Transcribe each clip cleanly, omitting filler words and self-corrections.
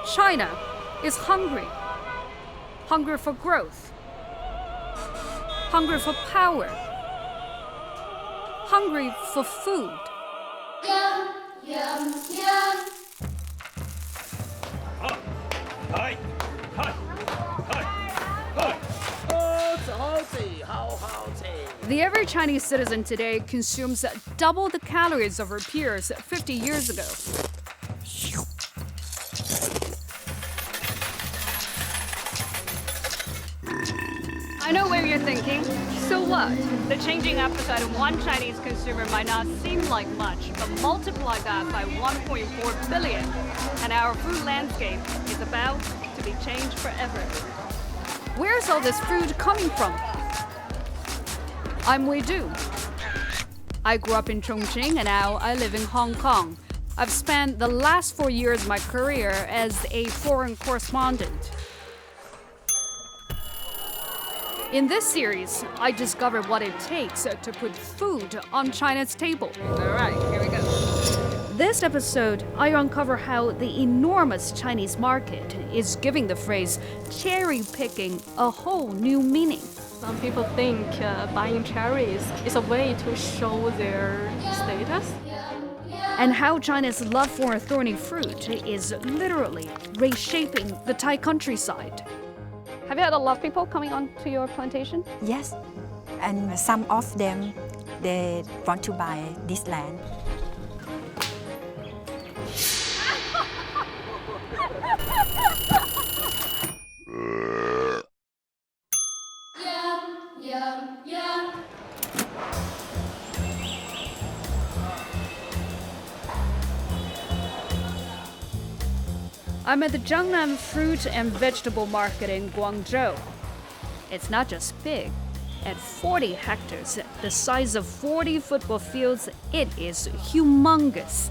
China is hungry. Hungry for growth. Hungry for power. Hungry for food. Yum, yum, yum. The average Chinese citizen today consumes double the calories of her peers 50 years ago. I know what you're thinking. So what? The changing appetite of one Chinese consumer might not seem like much, but multiply that by 1.4 billion, and our food landscape is about to be changed forever. Where's all this food coming from? I'm Wei Du. I grew up in Chongqing and now I live in Hong Kong. I've spent the last 4 years of my career as a foreign correspondent. In this series, I discovered what it takes to put food on China's table. All right, here we go. This episode, I uncover how the enormous Chinese market is giving the phrase cherry picking a whole new meaning. Some people think buying cherries is a way to show their status. And how China's love for thorny fruit is literally reshaping the Thai countryside. Have you had a lot of people coming onto your plantation? Yes, and some of them, they want to buy this land. Yum, yum, yum. I'm at the Jiangnan Fruit and Vegetable Market in Guangzhou. It's not just big. At 40 hectares, the size of 40 football fields, it is humongous.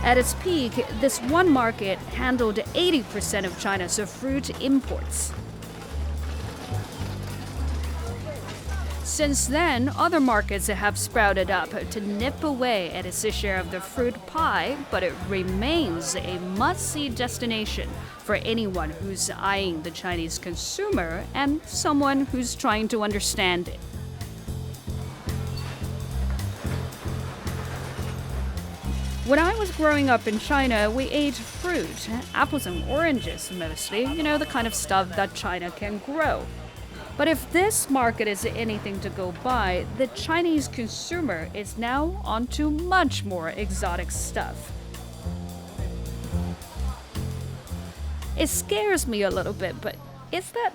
At its peak, this one market handled 80% of China's fruit imports. Since then, other markets have sprouted up to nip away at its share of the fruit pie, but it remains a must-see destination for anyone who's eyeing the Chinese consumer and someone who's trying to understand it. When I was growing up in China, we ate fruit, apples and oranges mostly, the kind of stuff that China can grow. But if this market is anything to go by, the Chinese consumer is now onto much more exotic stuff. It scares me a little bit, but is that...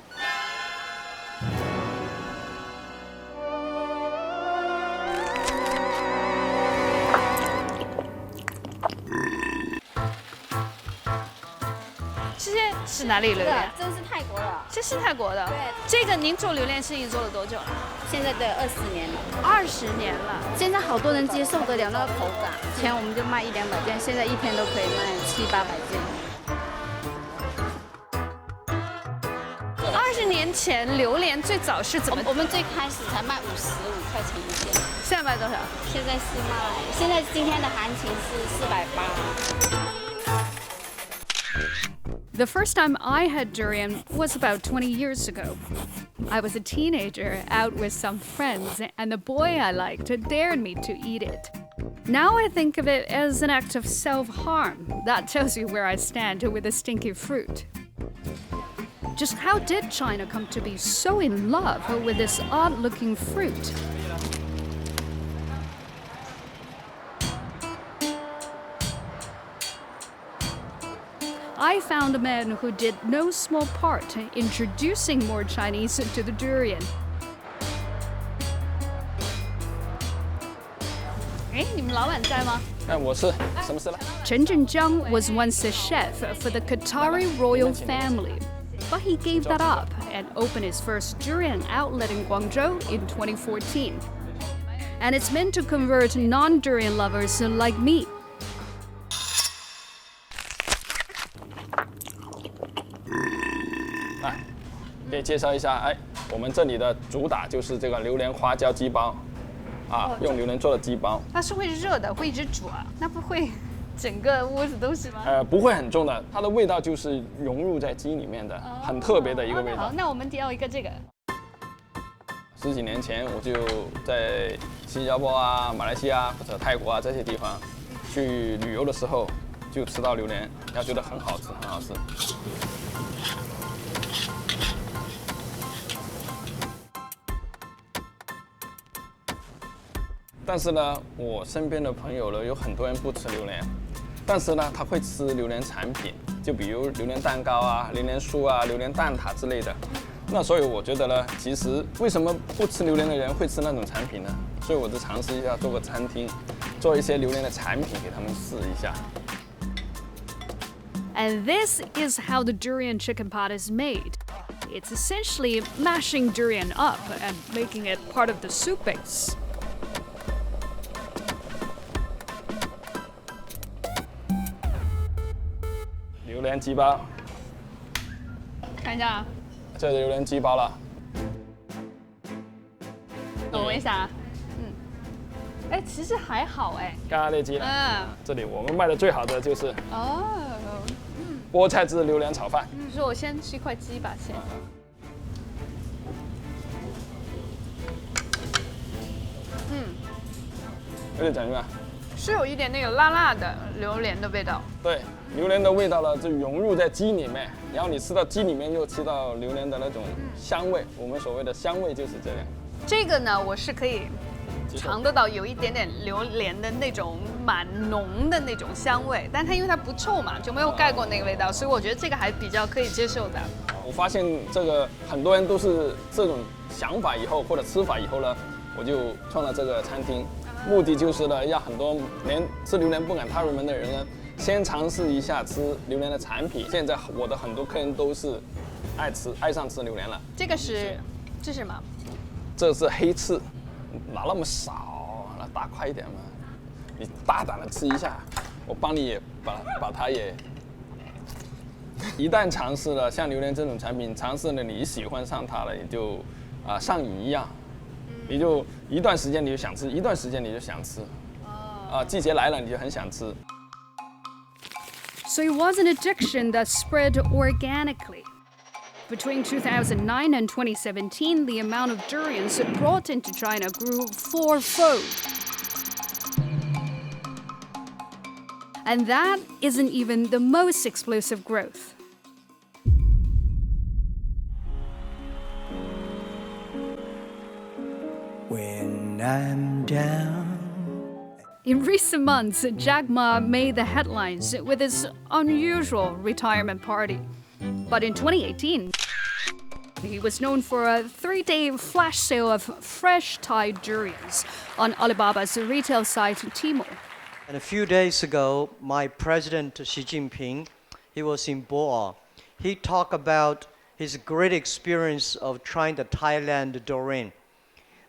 这些是哪里榴莲？这是泰国的，这是泰国的。对，这个您做榴莲生意做了多久了现在对20年了。 ？20年了。现在好多人接受得了那个口感，以前我们就卖100-200件，现在一天都可以卖700-800件。20年前榴莲最早是怎么？我们最开始才卖55块钱一件，现在卖多少？现在今天的行情是480。 The first time I had durian was about 20 years ago. I was a teenager out with some friends, and the boy I liked dared me to eat it. Now I think of it as an act of self-harm. That tells you where I stand with the stinky fruit. Just how did China come to be so in love with this odd-looking fruit? I found a man who did no small part in introducing more Chinese to the durian. 哎，你们老板在吗？我是，什么事了？ Chen Zhenjiang was once a chef for the Qatari royal family, but he gave that up and opened his first durian outlet in Guangzhou in 2014. And it's meant to convert non-durian lovers like me. 给介绍一下，我们这里的主打就是这个榴莲花椒鸡煲，啊，用榴莲做的鸡包。它是会热的，会一直煮啊，那不会整个屋子都是吗？不会很重的，它的味道就是融入在鸡里面的，很特别的一个味道。好，那我们要一个这个。10几年前我就在新加坡啊、马来西亚或者泰国啊这些地方去旅游的时候，就吃到榴莲，然后觉得很好吃，很好吃。但是呢，我身边的朋友呢，有很多人不吃榴莲，但是呢，他会吃榴莲产品，就比如榴莲蛋糕啊、榴莲酥啊、榴莲蛋挞之类的。那所以我觉得呢，其实为什么不吃榴莲的人会吃那种产品呢？所以我就尝试一下做个餐厅，做一些榴莲的产品给他们试一下。And this is how the durian chicken pot is made. It's essentially mashing durian up and making it part of the soup base. 榴莲鸡包，看一下啊，这是榴莲鸡包了。等我一下啊。哎，其实还好哎。咖喱鸡了。这里我们卖的最好的就是哦，菠菜汁榴莲炒饭。说我先吃一块鸡吧，先。有点怎么样？是有一点那个辣辣的榴莲的味道。对，榴莲的味道呢就融入在鸡里面，然后你吃到鸡里面又吃到榴莲的那种香味。我们所谓的香味就是这样。这个呢，我是可以尝得到有一点点榴莲的那种蛮浓的那种香味，但它因为它不臭嘛，就没有盖过那个味道，所以我觉得这个还比较可以接受的。我发现这个很多人都是这种想法以后或者吃法以后呢，我就创了这个餐厅，目的就是呢，让很多连吃榴莲不敢踏入门的人呢，先尝试一下吃榴莲的产品。现在我的很多客人都是爱上吃榴莲了。这是什么？这是黑刺，拿那么少，拿大块一点嘛。你大胆的吃一下，我帮你也把它也。一旦尝试了像榴莲这种产品，尝试了你喜欢上它了，也就上瘾一样，你就一段时间你就想吃，一段时间你就想吃，季节来了你就很想吃。So it was an addiction that spread organically. Between 2009 and 2017, the amount of durians brought into China grew fourfold. And that isn't even the most explosive growth. When I'm down. In recent months, Jack Ma made the headlines with his unusual retirement party. But in 2018, he was known for a 3-day flash sale of fresh Thai durians on Alibaba's retail site Tmall. And a few days ago, my president Xi Jinping, he was in Boa. He talked about his great experience of trying the Thailand durian.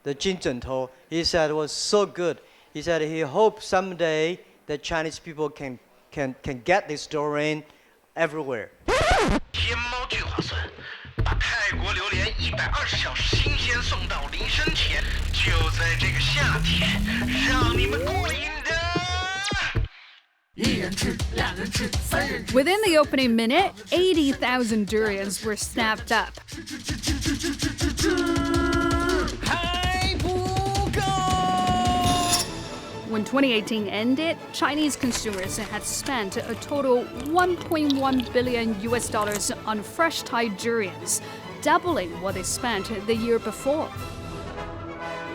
The Jinzhengtou, he said, was so good. He said he hopes someday the Chinese people can get this durian everywhere. 天猫聚划算，把泰国榴莲120小时新鲜送到您身前，就在这个夏天，让你们过瘾的。Within the opening minute, 80,000 durians were snapped up. When 2018 ended, Chinese consumers had spent a total $1.1 billion on fresh Thai durians, doubling what they spent the year before.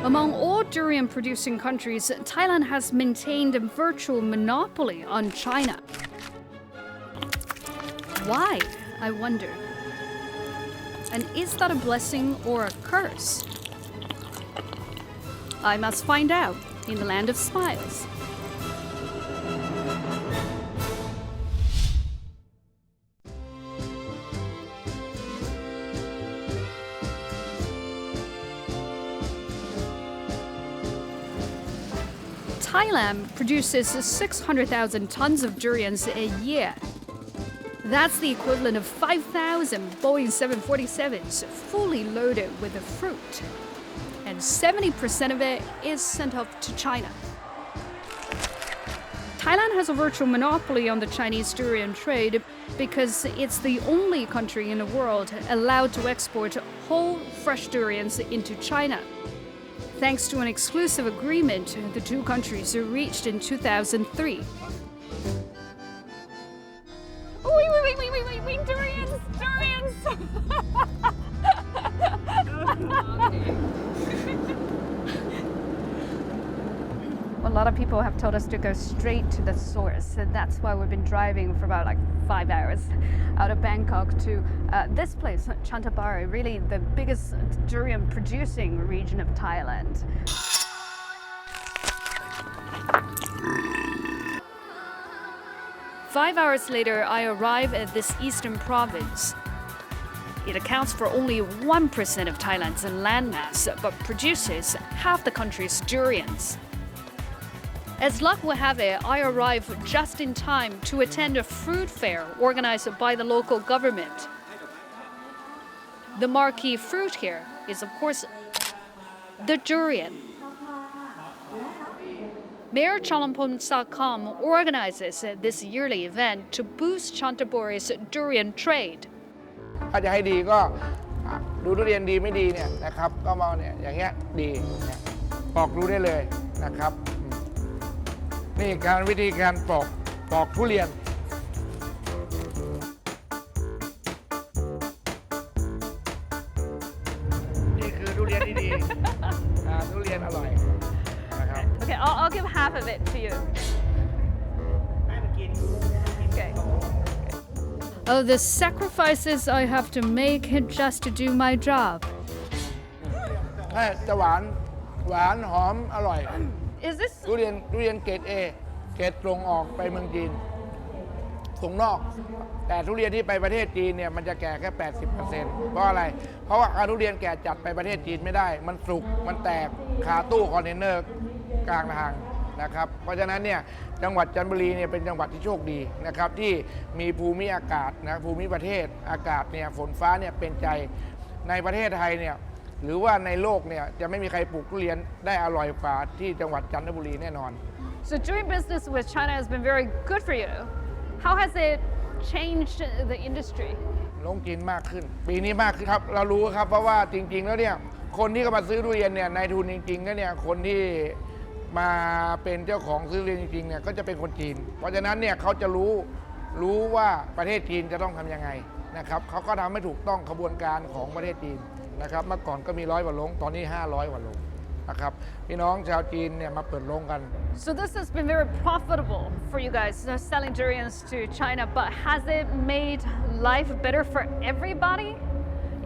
Among all durian-producing countries, Thailand has maintained a virtual monopoly on China. Why, I wonder? And is that a blessing or a curse? I must find out in the land of smiles. Thailand produces 600,000 tons of durians a year. That's the equivalent of 5,000 Boeing 747s fully loaded with the fruit. and 70% of it is sent off to China. Thailand has a virtual monopoly on the Chinese durian trade because it's the only country in the world allowed to export whole fresh durians into China. Thanks to an exclusive agreement the two countries reached in 2003. Wait, durians! A lot of people have told us to go straight to the source, and that's why we've been driving for about 5 hours out of Bangkok to this place, Chantaburi, really the biggest durian producing region of Thailand. Five hours later, I arrive at this eastern province. It accounts for only 1% of Thailand's landmass, but produces half the country's durians. As luck will have it, I arrive just in time to attend a fruit fair organized by the local government. The marquee fruit here is, of course, the durian. Mayor Chalermphon Sakam organizes this yearly event to boost Chantaburi's durian trade. ถ้าจะให้ดีก็ดูทุเรียนดีไม่ดีเนี่ยนะครับก็มาเนี่ยอย่างเงี้ยดีปอกดูได้เลยนะครับนี่การวิธีการปอกทุเรียนนี่คือทุเรียนที่ดีทุเรียนอร่อยนะครับ Okay, I'll give half of it to you. Okay. Oh, the sacrifices I have to make just to do my job. จะหวานหอมอร่อย Is this ทุเรียนเกรด A เกรดส่งออกไปเมืองจีนส่งนอกแต่ทุเรียนที่ไปประเทศจีนเนี่ยมันจะแก่แค่ 80% เพราะอะไรเพราะว่าทุเรียนแก่จัดไปประเทศจีนไม่ได้มันสุกมันแตกคาตู้คอนเทนเนอร์กลางทางนะครับเพราะฉะนั้นเนี่ยจังหวัดจันทบุรีเนี่ยเป็นจังหวัดที่โชคดีนะครับที่มีภูมิอากาศนะภูมิประเทศอากาศเนี่ยฝนฟ้าเนี่ยเป็นใจในประเทศไทยเนี่ยหรือว่าในโลกเนี่ยจะไม่มีใครปลูกทุเรียนได้อร่อยกว่าที่จังหวัดจันทบุรีแน่นอน So doing business with China has been very good for you. How has it changed the industry? ลงจีนมากขึ้นปีนี้มากขึ้นครับเรารู้ครับเพราะว่าจริงๆแล้วเนี่ยคนที่เข้ามาซื้อทุเรียนเนี่ยนายทุนจริงๆแล้วเนี่ยคนที่มาเป็นเจ้าของซื้อทุเรียนจริงๆเนี่ยก็จะเป็นคนจีนเพราะฉะนั้นเนี่ยเขาจะรู้ว่าประเทศจีนจะต้องทำยังไงนะครับเขาก็ทำให้ถูกต้องขบวนการของประเทศจีนนะครับเมื่อก่อนก็มี100 กว่าโรงตอนนี้500 กว่าโรงนะครับพี่น้องชาวจีนเนี่ยมาเปิดโรงกัน So this has been very profitable for you guys, selling durians to China, but has it made life better for everybody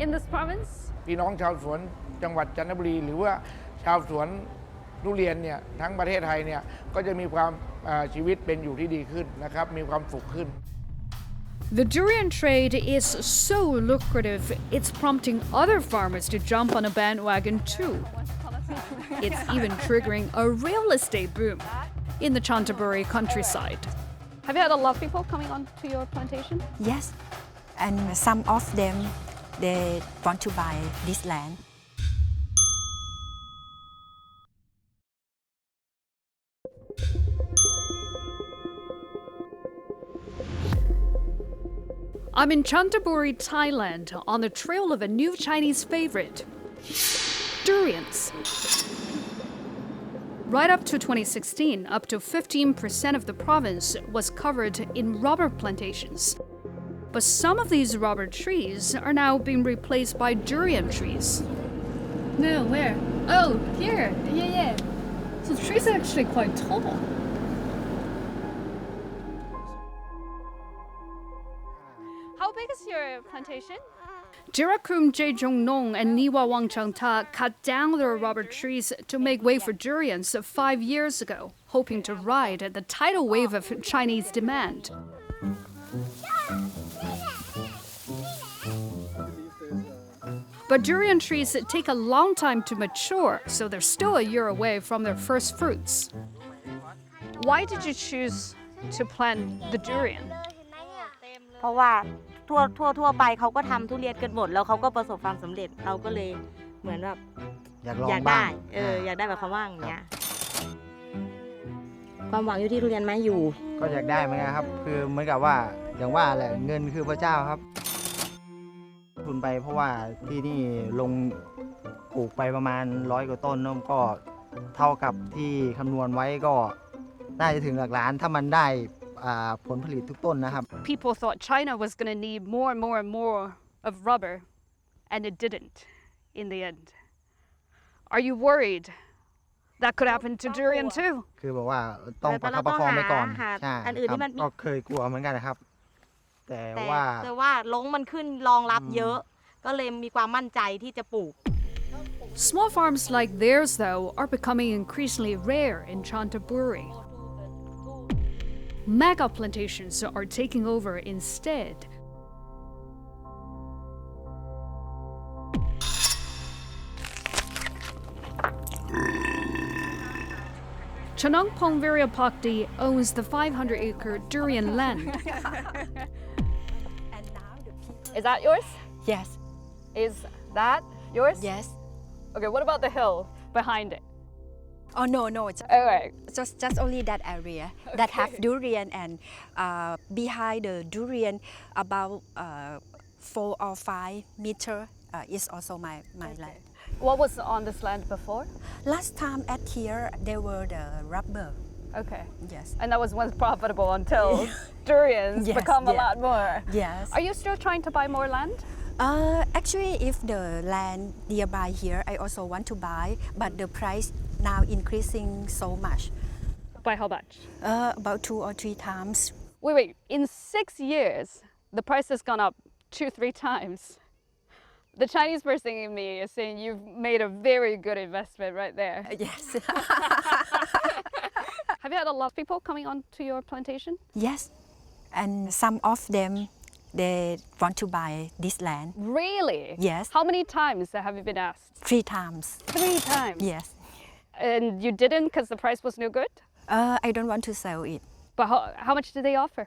in this province? พี่น้องชาวสวนจังหวัดจันทบุรีหรือว่าชาวสวนทุเรียนเนี่ยทั้งประเทศไทยเนี่ยก็จะมีความชีวิตเป็นอยู่ที่ดีขึ้นนะครับมีความสุขขึ้น The durian trade is so lucrative, it's prompting other farmers to jump on a bandwagon too. It's even triggering a real estate boom in the Chantaburi countryside. Have you had a lot of people coming on to your plantation? Yes, and some of them, they want to buy this land. I'm in Chantaburi, Thailand, on the trail of a new Chinese favorite, durians. Right up to 2016, up to 15% of the province was covered in rubber plantations. But some of these rubber trees are now being replaced by durian trees. No, where? Oh, here. Yeah. So the trees are actually quite tall. How big is your plantation? Jirakum Jejong and Niwa Wangchangta cut down their rubber trees to make way for durians 5 years ago, hoping to ride the tidal wave of Chinese demand. But durian trees take a long time to mature, so they're still a year away from their first fruits. Why did you choose to plant the durian? เพราะว่าทั่วไปเขาก็ทำทุเรียนกันหมดแล้วเขาก็ประสบความสำเร็จเราก็เลยเหมือนแบบ อยากลอง อยาก บ้า ได้ ง อยากได้แบบเขาว่างอย่างเงี้ยความหวังอยู่ที่ทุเรียนไหมอยู่ ก็อยากได้เหมือนกันครับ คือเหมือนกับว่าอย่างว่าแหละเงินคือพระเจ้าครับทุนไปเพราะว่าที่นี่ลงปลูกไปประมาณ100 กว่าต้นเนอะก็เท่ากับที่คำนวณไว้ก็น่าจะถึงหลักล้านถ้ามันได้ผลผลิตทุกต้นนะครับ People thought China was going to need more and more and more of rubber, and it didn't in the end. Are you worried that could happen to durian too? คือบอกว่าต้องประคับประคองไปก่อน หา ใช่ อันอื่นที่มันมี ก็เคยกลัวเหมือนกันนะครับ แต่ว่า ลงมันขึ้นรองรับเยอะ ก็เลยมีความมั่นใจที่จะปลูก Small farms like theirs, though, are becoming increasingly rare in Chantaburi. Mega plantations are taking over instead. Chanangpong Viryapakdi owns the 500-acre durian land. Is that yours? Yes. Is that yours? Yes. Okay, what about the hill behind it? Oh no, Okay. just only that area that have durian, and behind the durian about 4 or 5 meters is also my land. What was on this land before? Last time at here there were the rubber. Okay. Yes. And that was once profitable until durians Yes, become a yeah. lot more. Yes. Are you still trying to buy more land? Actually, if the land nearby here, I also want to buy, but the price now increasing so much. By how much? About 2 or 3 times. Wait. In 6 years, the price has gone up 2-3 times. The Chinese person in me is saying you've made a very good investment right there. Yes. Have you had a lot of people coming onto your plantation? Yes. And some of them, they want to buy this land. Really? Yes. How many times have you been asked? 3 times. 3 times? Yes. And you didn't because the price was no good? I don't want to sell it. But how much did they offer?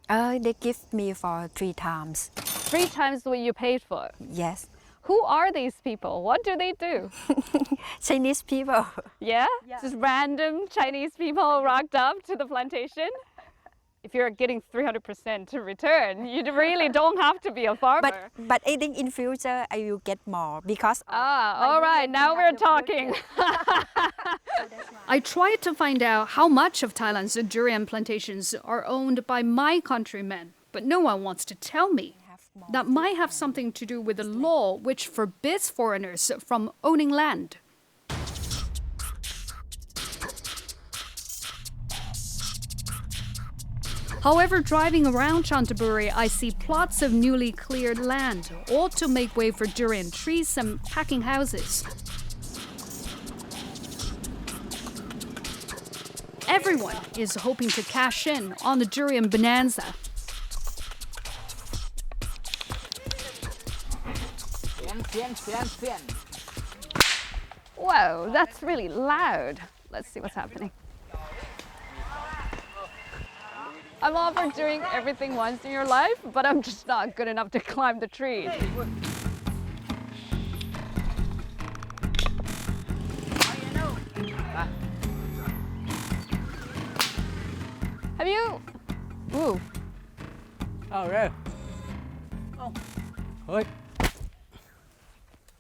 They give me for 3 times. 3 times what you paid for? Yes. Who are these people? What do they do? Chinese people. Yeah? Just random Chinese people rocked up to the plantation? If you're getting 300% to return, you really don't have to be a farmer. But I think in future I will get more because. All right, now we're talking. I tried to find out how much of Thailand's durian plantations are owned by my countrymen, but no one wants to tell me. That might have something to do with the law which forbids foreigners from owning land. However, driving around Chantaburi, I see plots of newly cleared land, all to make way for durian trees and packing houses. Everyone is hoping to cash in on the durian bonanza. Whoa, that's really loud. Let's see what's happening. I'm all for doing everything once in your life, but I'm just not good enough to climb the trees. Have you... Ooh. Oh, really? Oh. Ôi.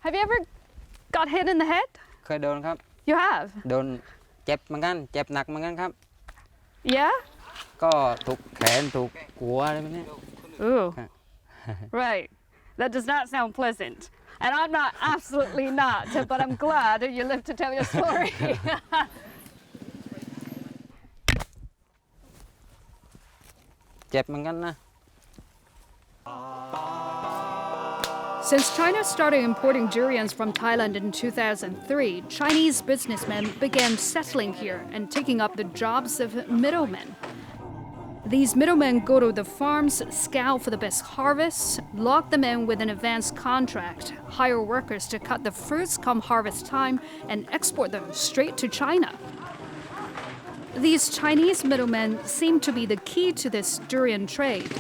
Have you ever got hit in the head? เคยโดนครับ You have? โดนเจ็บเหมือนกัน เจ็บหนักเหมือนกันครับ Yeah? ก็ถูกแขนถูกหัวอะไรแบบนี้ Ooh. Right. That does not sound pleasant. And I'm not, absolutely not, but I'm glad you lived to tell your story. Since China started importing durians from Thailand in 2003, Chinese businessmen began settling here and taking up the jobs of middlemen. These middlemen go to the farms, scout for the best harvests, lock them in with an advance contract, hire workers to cut the fruits come harvest time, and export them straight to China. These Chinese middlemen seem to be the key to this durian trade.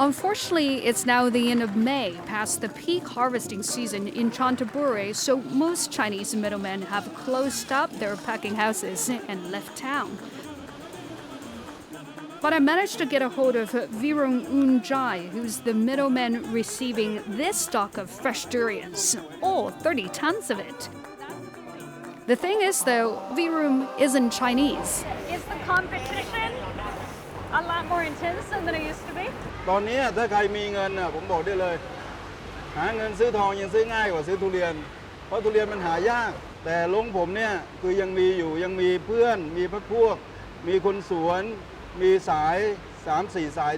Unfortunately, it's now the end of May, past the peak harvesting season in Canterbury, so most Chinese middlemen have closed up their packing houses and left town. But I managed to get a hold of Virung Unjai, who's the middleman receiving this stock of fresh durians, all 30 tons of it. The thing is, though, Virung isn't Chinese. Is the competition a lot more intense than it used to be? ตอนนี้ถ้าใครมีเงินน่ะผมบอกได้เลยหาเงินซื้อทองยังซื้อง่ายกว่าซื้อทุเรียนเพราะทุเรียนมันหายากแต่ลงผมเนี่ยคือยังมีอยู่ยังมีเพื่อนมีพวกมีคนสวนมีสาย 3-4 สาย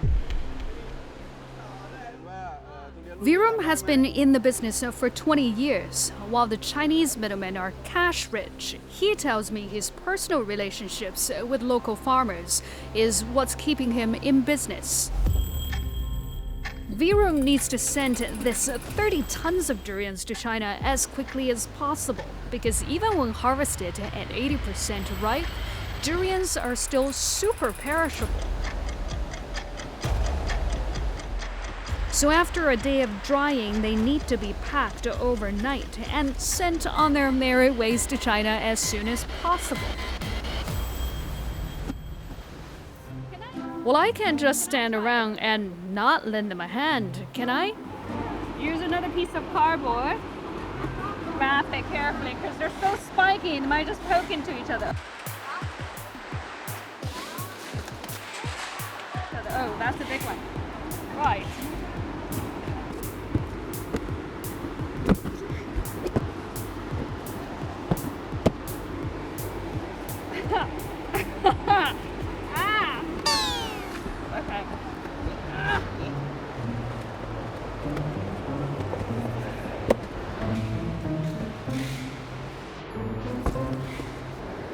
Virung has been in the business for 20 years. While the Chinese middlemen are cash rich, he tells me his personal relationships with local farmers is what's keeping him in business. Virung needs to send this 30 tons of durians to China as quickly as possible, because even when harvested at 80% ripe, durians are still super perishable. So after a day of drying, they need to be packed overnight and sent on their merry ways to China as soon as possible. Well, I can't just stand around and not lend them a hand, can I? Use another piece of cardboard. Wrap it carefully because they're so spiky and they might just poke into each other. Oh, that's a big one. Right. Ah! Okay.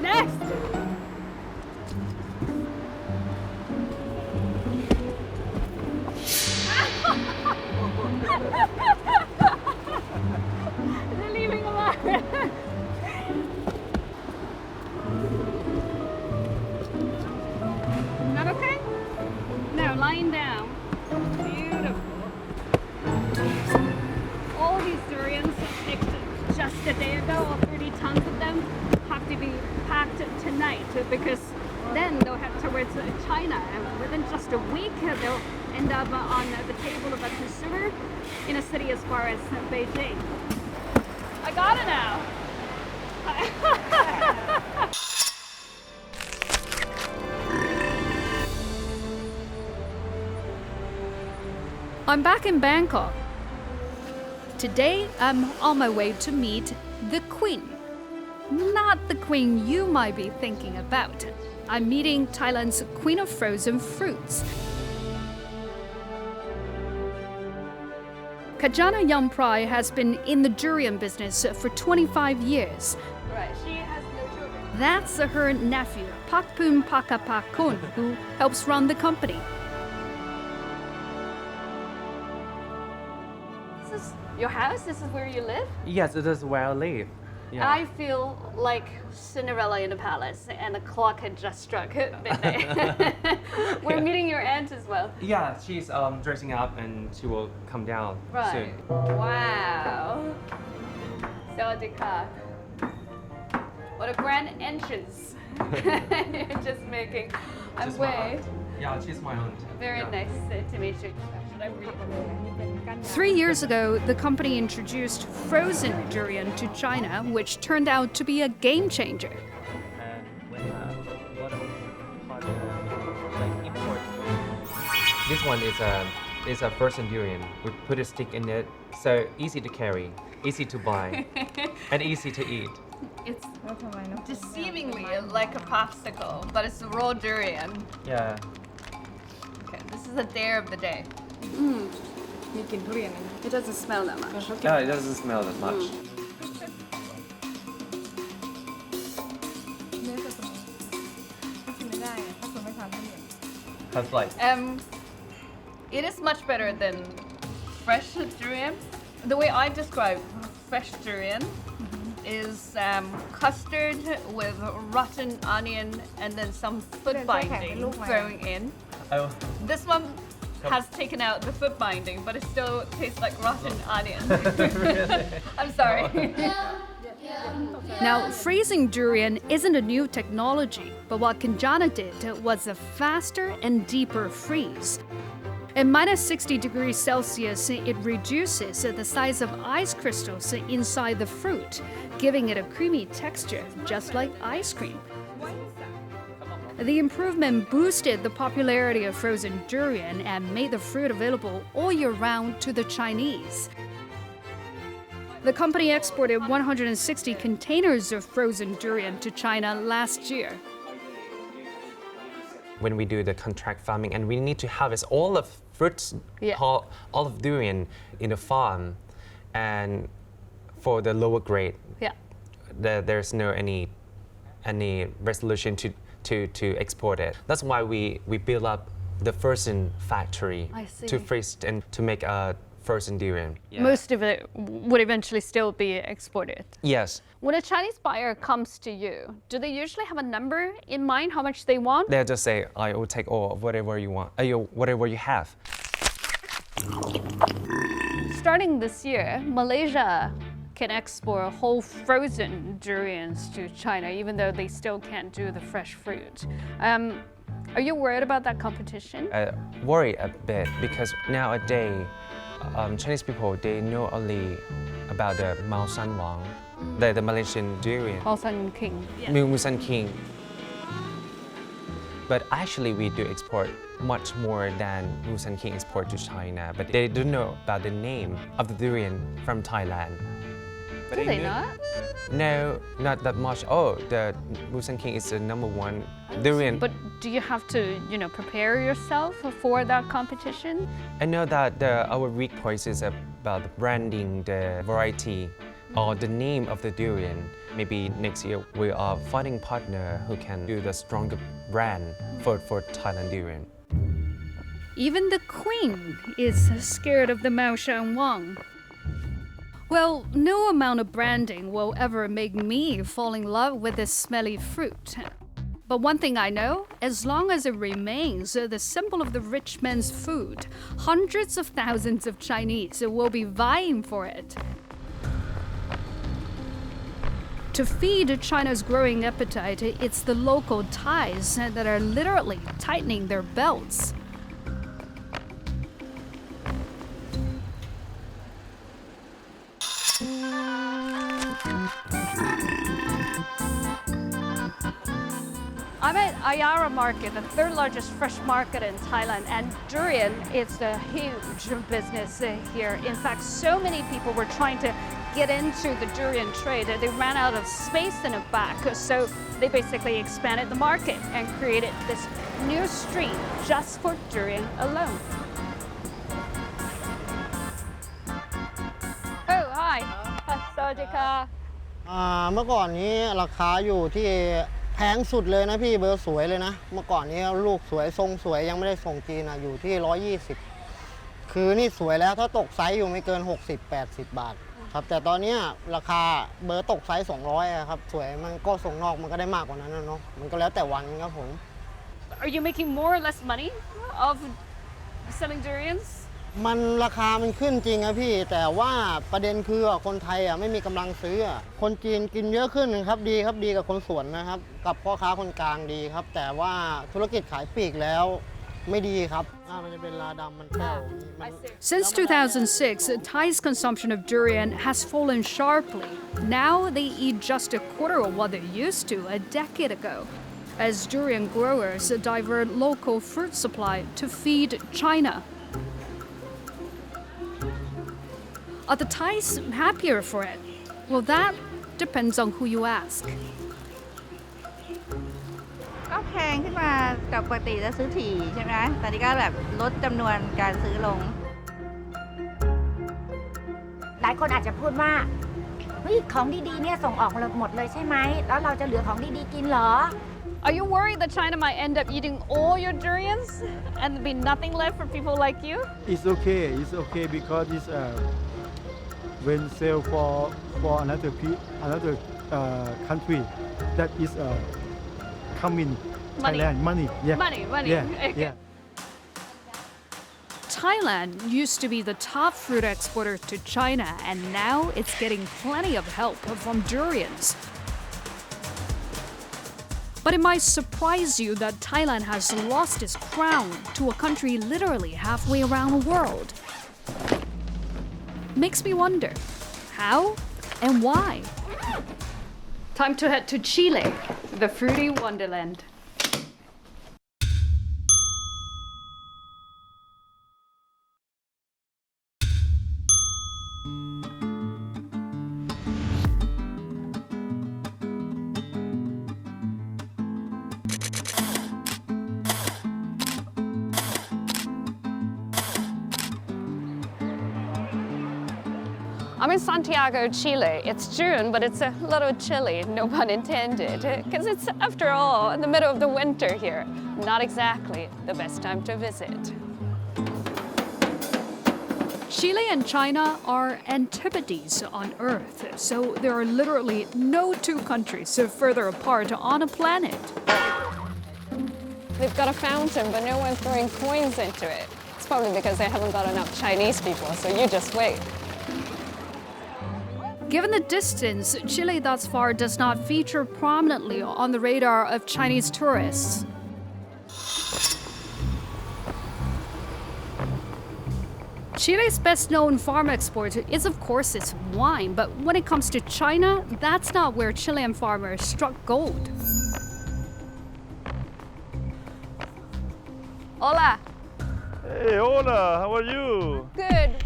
Next! They're leaving alone. Is that okay? No, lying down. Beautiful. All these durians picked just a day ago, all 30 tons of them, have to be packed tonight because then they'll head towards China, and within just a week they'll end up on the table of a consumer in a city as far as Beijing. I got it now. I'm back in Bangkok. Today, I'm on my way to meet the Queen. Not the Queen you might be thinking about. I'm meeting Thailand's Queen of Frozen Fruits. Kajana Yamprai has been in the durian business for 25 years. Right, she has no children. That's her nephew, Pakpun Pakapakun, who helps run the company. This is your house? This is where you live? Yes, it is where I live. Yeah. I feel like Cinderella in the palace and the clock had just struck midnight. We're meeting your aunt as well. Yeah, she's dressing up and she will come down Right. soon. Wow. Sawadika. What a grand entrance. You're just making a She's my way. aunt. Yeah, she's my aunt. Very Yeah. nice to meet you. Should I read? 3 years ago, the company introduced frozen durian to China, which turned out to be a game changer. This one is a frozen durian. We put a stick in it, so easy to carry, easy to buy, and easy to eat. It's deceivingly like a popsicle, but it's raw durian. Yeah. Okay, this is the dare of the day. It doesn't smell that much. Yeah, it doesn't smell that much. How's life? It is much better than fresh durian. The way I describe fresh durian is custard with rotten onion and then some food binding thrown in. Oh. This one has taken out the foot binding, but it still tastes like rotten onion. I'm sorry. Now, freezing durian isn't a new technology, but what Kanjana did was a faster and deeper freeze. At minus 60 degrees Celsius, it reduces the size of ice crystals inside the fruit, giving it a creamy texture, just like ice cream. The improvement boosted the popularity of frozen durian and made the fruit available all year round to the Chinese. The company exported 160 containers of frozen durian to China last year. When we do the contract farming and we need to harvest all of fruits, all of durian in the farm, and for the lower grade, there's no any resolution to export it. That's why we build up the frozen factory to freeze and to make a frozen durian. Most of it would eventually still be exported. Yes. When a Chinese buyer comes to you, do they usually have a number in mind how much they want? They'll just say, I will take all of whatever you want, whatever you have. Starting this year, Malaysia can export whole frozen durians to China, even though they still can't do the fresh fruit. Are you worried about that competition? I worry a bit because nowadays, Chinese people, they know only about the Maosan Wang, the Malaysian durian. Maosan King. Maosan King. But actually, we do export much more than Maosan King export to China. But they don't know about the name of the durian from Thailand. But Do they not? No, not that much. Oh, the Maosan King is the #1 durian. But do you have to, prepare yourself for that competition? I know that our weak point is about the branding, the variety, or the name of the durian. Maybe next year we are finding partner who can do the stronger brand for Thailand durian. Even the queen is scared of the Maoshan Wang. Well, no amount of branding will ever make me fall in love with this smelly fruit. But one thing I know, as long as it remains the symbol of the rich man's food, hundreds of thousands of Chinese will be vying for it. To feed China's growing appetite, it's the local Thais that are literally tightening their belts. I'm at Ayara Market, the third largest fresh market in Thailand, and durian is a huge business here. In fact, so many people were trying to get into the durian trade that they ran out of space in the back, so they basically expanded the market and created this new street just for durian alone. Oh, hi. สวัสดีค่ะ เมื่อก่อนนี้ราคาอยู่ที่แพงสุดเลยนะพี่เบอร์สวยเลยนะเมื่อก่อนนี้ลูกสวยทรงสวยยังไม่ได้ส่งจีนอยู่ที่120คือนี่สวยแล้วถ้าตกไซส์อยู่ไม่เกิน60-80 บาทครับแต่ตอนนี้ราคาเบอร์ตกไซส์200ครับสวยมันก็ส่งนอกมันก็ได้มากกว่านั้นนะเนาะมันก็แล้วแต่วันครับผม Are you making more or less money of selling durians? มันราคามันขึ้นจริงครับพี่แต่ว่าประเด็นคือคนไทยไม่มีกำลังซื้อคนจีนกินเยอะขึ้นครับดีกับคนสวนนะครับกับพ่อค้าคนกลางดีครับแต่ว่าธุรกิจขายปลีกแล้วไม่ดีครับมันจะเป็นลาดำมันแป้ว Since 2006, Thai's consumption of durian has fallen sharply. Now they eat just a quarter of what they used to a decade ago, as durian growers divert local fruit supply to feed China. Are the Thais happier for it? Well, that depends on who you ask. ก็แพงขึ้นมาจากปกติจะซื้อถี่ใช่ไหมตอนนี้ก็แบบลดจำนวนการซื้อลง หลายคนอาจจะพูดว่าเฮ้ยของดีๆเนี่ยส่งออกหมดเลยใช่ไหมแล้วเราจะเหลือของดีๆกินเหรอ Are you worried that China might end up eating all your durians and be nothing left for people like you? It's okay because it's when sell for another country that is come in Thailand money. Yeah. Money. Yeah. Thailand used to be the top fruit exporter to China, and now it's getting plenty of help from durians. But it might surprise you that Thailand has lost its crown to a country literally halfway around the world. Makes me wonder, how and why? Time to head to Chile, the fruity wonderland. I'm in Santiago, Chile. It's June, but it's a little chilly, no pun intended, because it's, after all, in the middle of the winter here. Not exactly the best time to visit. Chile and China are antipodes on Earth, so there are literally no two countries further apart on a planet. They've got a fountain, but no one's throwing coins into it. It's probably because they haven't got enough Chinese people, so you just wait. Given the distance, Chile thus far does not feature prominently on the radar of Chinese tourists. Chile's best-known farm export is, of course, its wine, but when it comes to China, that's not where Chilean farmers struck gold. Hola. Hey, hola, how are you? Good.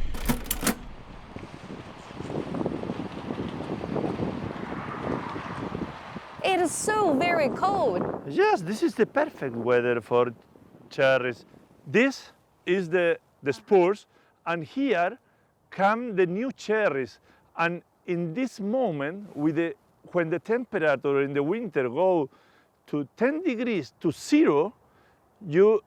It is so very cold. Yes, this is the perfect weather for cherries. This is the spores, and here come the new cherries. And in this moment, when the temperature in the winter go to 10 degrees to 0, you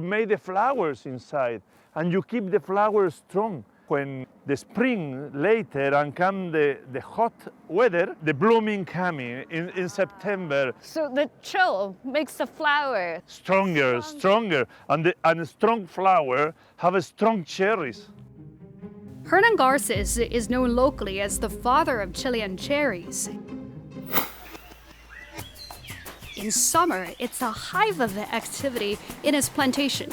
make the flowers inside, and you keep the flowers strong. When the spring later and come the hot weather, the blooming coming in September. So the chill makes the flower stronger, and a strong flower have a strong cherries. Hernan Garces is known locally as the father of Chilean cherries. In summer, it's a hive of activity in his plantation.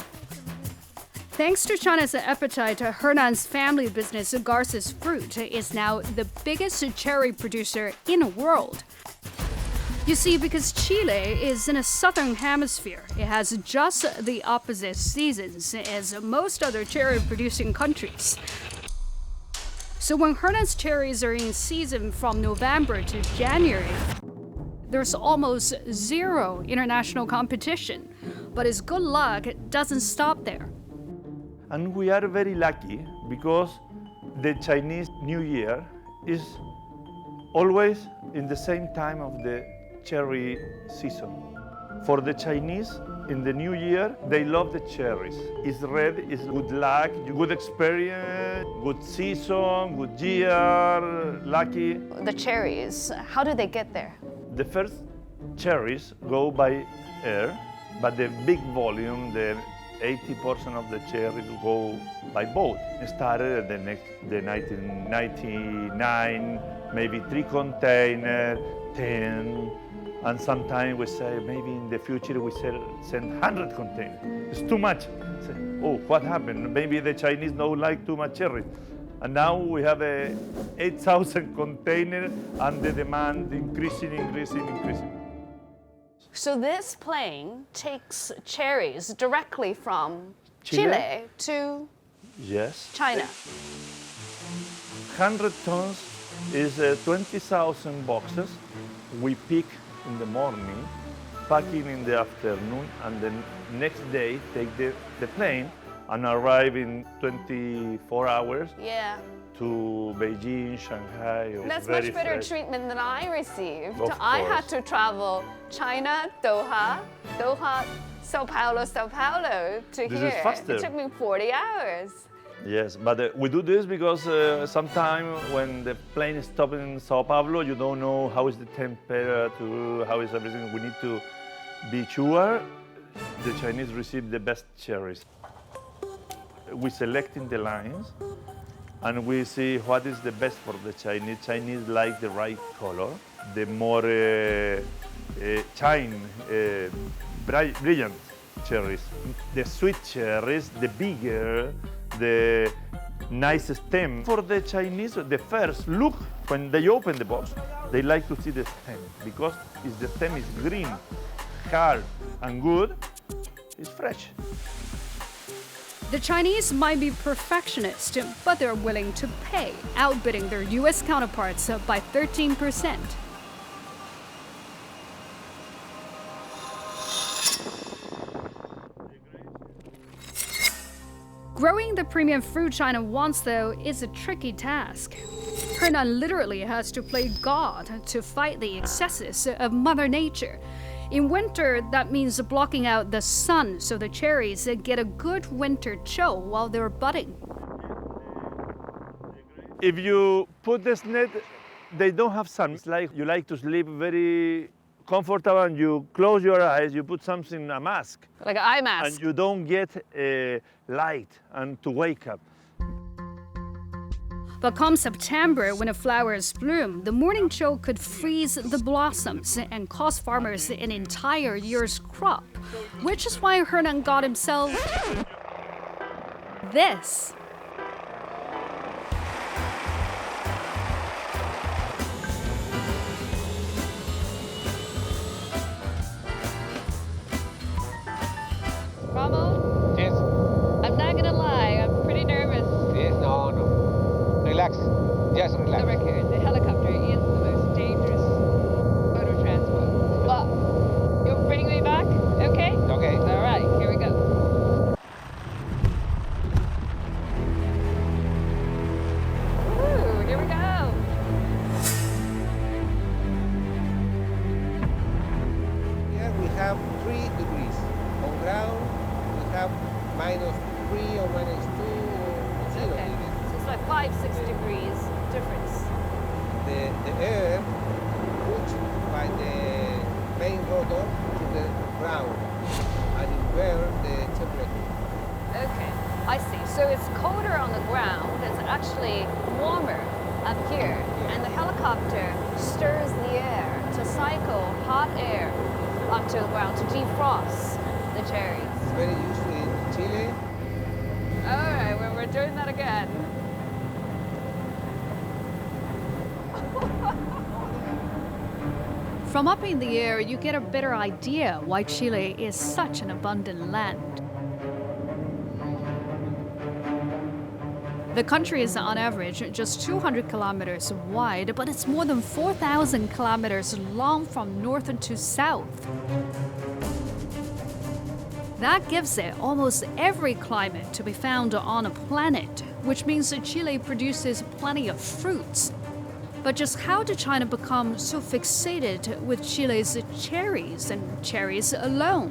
Thanks to China's appetite, Hernan's family business, Garces Fruit, is now the biggest cherry producer in the world. You see, because Chile is in a southern hemisphere, it has just the opposite seasons as most other cherry-producing countries. So when Hernan's cherries are in season from November to January, there's almost zero international competition. But his good luck doesn't stop there. And we are very lucky because the Chinese New Year is always in the same time of the cherry season. For the Chinese, in the New Year, they love the cherries. It's red, it's good luck, good experience, good season, good year, lucky. The cherries, how do they get there? The first cherries go by air, but the big volume, the 80% of the cherries go by boat. It started the 1999, maybe 3 containers, 10, and sometimes we say maybe in the future we send 100 containers. It's too much. Say, oh, what happened? Maybe the Chinese don't like too much cherries. And now we have 8,000 containers and the demand increasing. So this plane takes cherries directly from Chile to China. 100 tons is 20,000 boxes. We pick in the morning, packing in the afternoon, and the next day take the plane and arrive in 24 hours to Beijing, Shanghai. That's much better treatment than I received. I had to travel China, Doha, Sao Paulo to here. This is faster. It took me 40 hours. Yes, but we do this because sometimes when the plane is stopping in Sao Paulo, you don't know how is the temperature, how is everything. We need to be sure the Chinese receive the best cherries. we selecting the lines, and we see what is the best for the Chinese. Chinese like the right color, the more brilliant cherries. The sweet cherries, the bigger, the nice stem. For the Chinese, the first look, when they open the box, they like to see the stem, because if the stem is green, hard, and good, it's fresh. The Chinese might be perfectionist, but they're willing to pay, outbidding their US counterparts by 13%. Growing the premium fruit China wants, though, is a tricky task. Hernan literally has to play God to fight the excesses of Mother Nature. In winter, that means blocking out the sun so the cherries get a good winter chill while they're budding. If you put this net, they don't have sun. It's like you like to sleep very comfortable and you close your eyes, you put something, a mask. Like an eye mask. And you don't get light and to wake up. But come September, when the flowers bloom, the morning chill could freeze the blossoms and cost farmers an entire year's crop, which is why Hernan got himself this. Ramo? Yes. I'm not gonna lie, I'm pretty nervous. Yes, no. Relax. Just relax. The record, the helicopter is the most dangerous mode of transport. But you'll bring me back, okay? Okay. All right, here we go. Ooh, here we go. Here we have 3 degrees. On ground, we have -3 or -2 or 0 Okay. degrees. So it's like 5-6 degrees difference. The air pushed by the main rotor to the ground and invert the temperature. Okay, I see. So it's colder on the ground, it's actually warmer up here, and the helicopter stirs the air to cycle hot air onto the ground to defrost the cherries. It's very useful in Chile. All right, well, we're doing that again. From up in the air, you get a better idea why Chile is such an abundant land. The country is on average just 200 kilometers wide, but it's more than 4,000 kilometers long from north to south. That gives it almost every climate to be found on a planet, which means that Chile produces plenty of fruits. But just how did China become so fixated with Chile's cherries and cherries alone?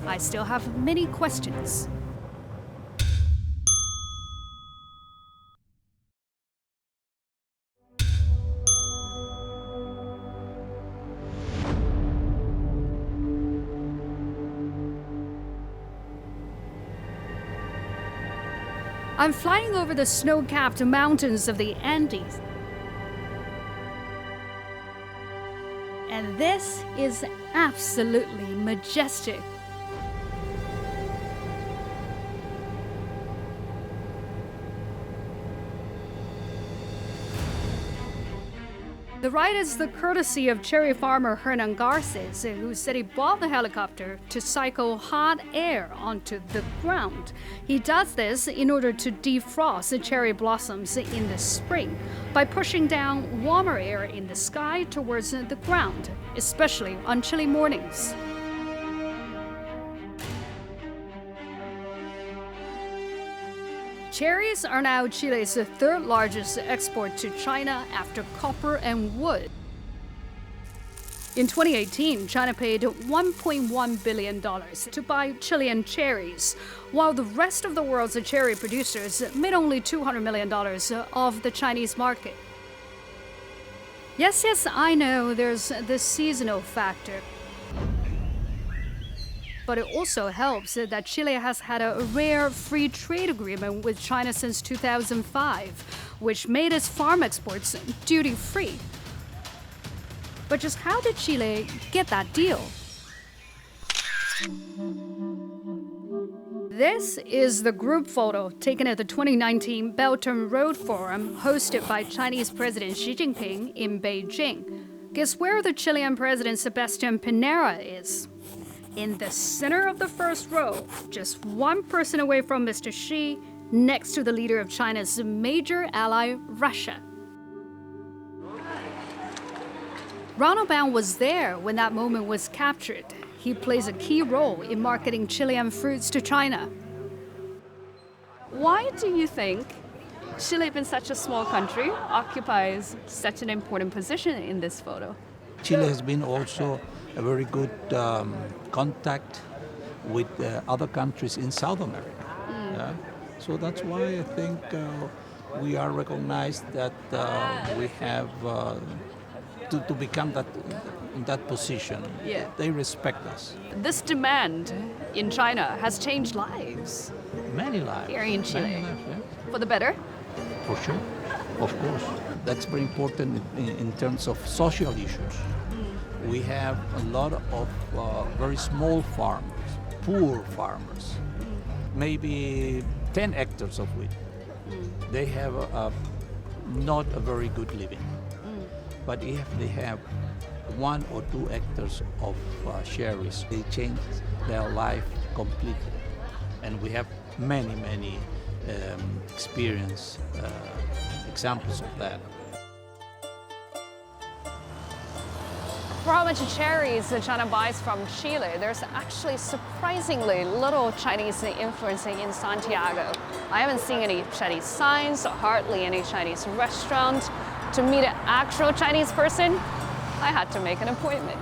I still have many questions. I'm flying over the snow-capped mountains of the Andes. And this is absolutely majestic. The ride is the courtesy of cherry farmer Hernan Garces, who said he bought the helicopter to cycle hot air onto the ground. He does this in order to defrost the cherry blossoms in the spring by pushing down warmer air in the sky towards the ground, especially on chilly mornings. Cherries are now Chile's third largest export to China after copper and wood. In 2018, China paid $1.1 billion to buy Chilean cherries, while the rest of the world's cherry producers made only $200 million off the Chinese market. Yes, I know there's the seasonal factor. But it also helps that Chile has had a rare free trade agreement with China since 2005, which made its farm exports duty-free. But just how did Chile get that deal? This is the group photo taken at the 2019 Belt and Road Forum hosted by Chinese President Xi Jinping in Beijing. Guess where the Chilean President Sebastián Piñera is? In the center of the first row, just one person away from Mr. Xi, next to the leader of China's major ally, Russia. Ronald Baum was there when that moment was captured. He plays a key role in marketing Chilean fruits to China. Why do you think Chile, being such a small country, occupies such an important position in this photo? Chile has been also a very good contact with other countries in South America. Yeah? So that's why I think we are recognized that we have to become in that position. Yeah. They respect us. This demand in China has changed lives. Many lives. Here in Chile. Many lives, yeah. For the better? For sure, of course. That's very important in terms of social issues. We have a lot of very small farmers, poor farmers, maybe 10 hectares of wheat. They have not a very good living. But if they have 1 or 2 hectares of cherries, they change their life completely. And we have many examples of that. For how much cherries China buys from Chile, there's actually surprisingly little Chinese influence in Santiago. I haven't seen any Chinese signs, hardly any Chinese restaurants. To meet an actual Chinese person, I had to make an appointment.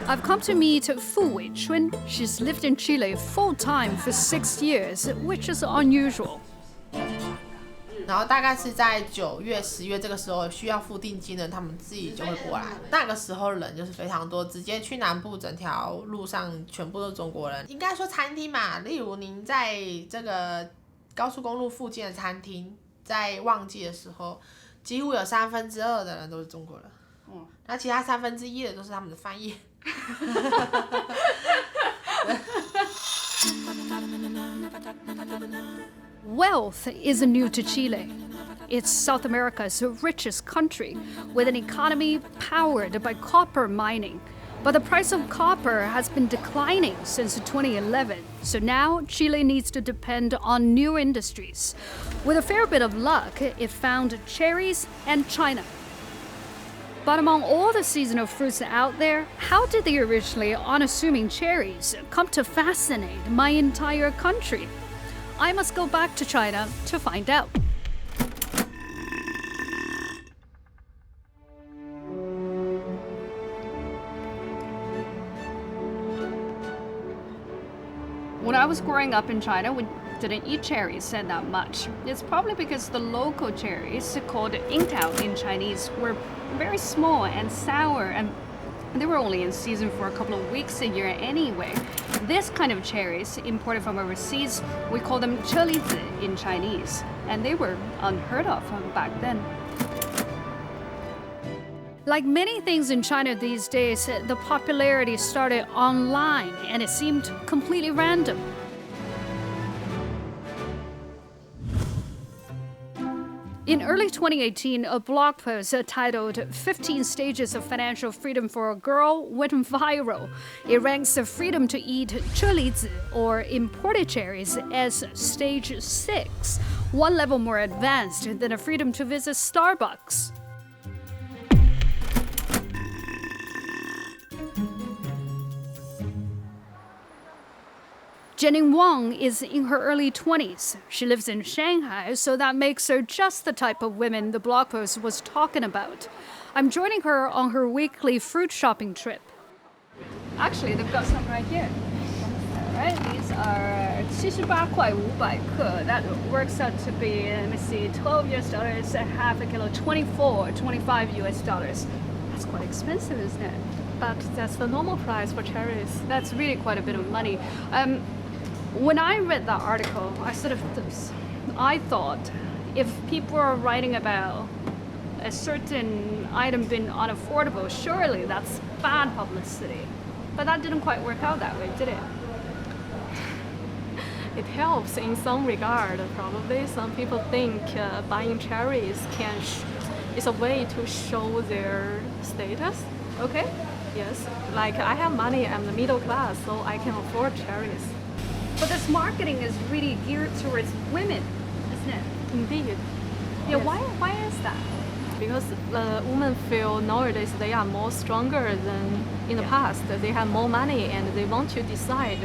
I've come to meet Fu Weichun. She's lived in Chile full-time for 6 years, which is unusual. 然后大概是在9月、10月这个时候需要付定金的，他们自己就会过来。那个时候人就是非常多，直接去南部整条路上全部都是中国人。应该说餐厅嘛，例如您在这个高速公路附近的餐厅，在旺季的时候，几乎有2/3的人都是中国人。那其他1/3的都是他们的翻译。Wealth isn't new to Chile. It's South America's richest country, with an economy powered by copper mining. But the price of copper has been declining since 2011, so now Chile needs to depend on new industries. With a fair bit of luck, it found cherries and China. But among all the seasonal fruits out there, how did the originally unassuming cherries come to fascinate my entire country? I must go back to China to find out. When I was growing up in China, we didn't eat cherries that much. It's probably because the local cherries, called Yingtao in Chinese, were very small and sour, and they were only in season for a couple of weeks a year anyway. This kind of cherries, imported from overseas, we call them 车厘子 in Chinese, and they were unheard of back then. Like many things in China these days, the popularity started online and it seemed completely random. In early 2018, a blog post titled 15 Stages of Financial Freedom for a Girl went viral. It ranks the freedom to eat 车厘子, or imported cherries, as stage 6, one level more advanced than a freedom to visit Starbucks. Jenning Wang is in her early 20s. She lives in Shanghai, so that makes her just the type of women the blog post was talking about. I'm joining her on her weekly fruit shopping trip. Actually, they've got some right here. Right, these are 78块500克. That works out to be, let me see, $12, half a kilo, 25 US dollars. It's quite expensive, isn't it? But that's the normal price for cherries. That's really quite a bit of money. When I read that article, I thought if people are writing about a certain item being unaffordable, surely that's bad publicity. But that didn't quite work out that way, did it? It helps in some regard, probably. Some people think buying cherries is a way to show their status. Okay. Yes, like I have money, I'm the middle class, so I can afford cherries. But this marketing is really geared towards women, isn't it? Indeed. Yeah, Yes. why is that? Because women feel nowadays they are more stronger than in the past. They have more money and they want to decide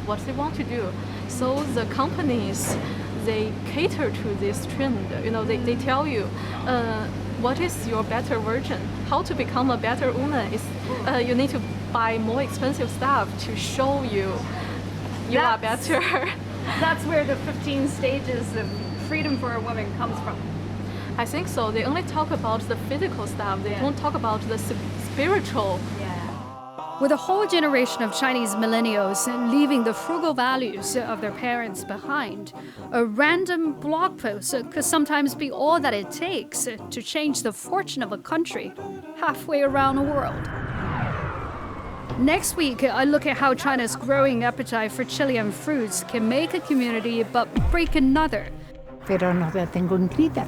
what they want to do. So the companies, they cater to this trend. You know, they tell you, what is your better version? How to become a better woman is you need to buy more expensive stuff to show you are better. That's where the 15 stages of freedom for a woman comes from. I think so. They only talk about the physical stuff. They don't talk about the spiritual. With a whole generation of Chinese millennials leaving the frugal values of their parents behind, a random blog post could sometimes be all that it takes to change the fortune of a country halfway around the world. Next week, I look at how China's growing appetite for Chilean fruits can make a community but break another. Pero no la tengo inscrita.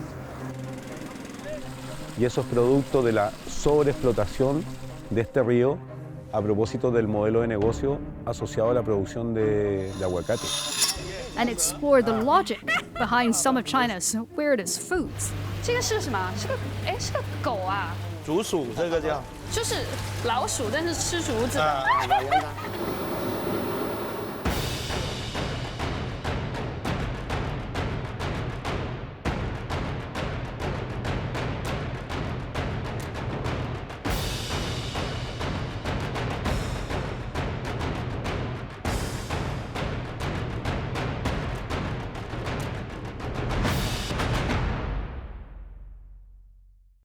Y eso es producto de la sobreexplotación de este río a propósito del modelo de negocio asociado a la producción de aguacate. And explore the logic behind some of China's weirdest foods. 这个是什么？是个狗啊？竹鼠这个叫。就是老鼠，但是吃竹子。老人家。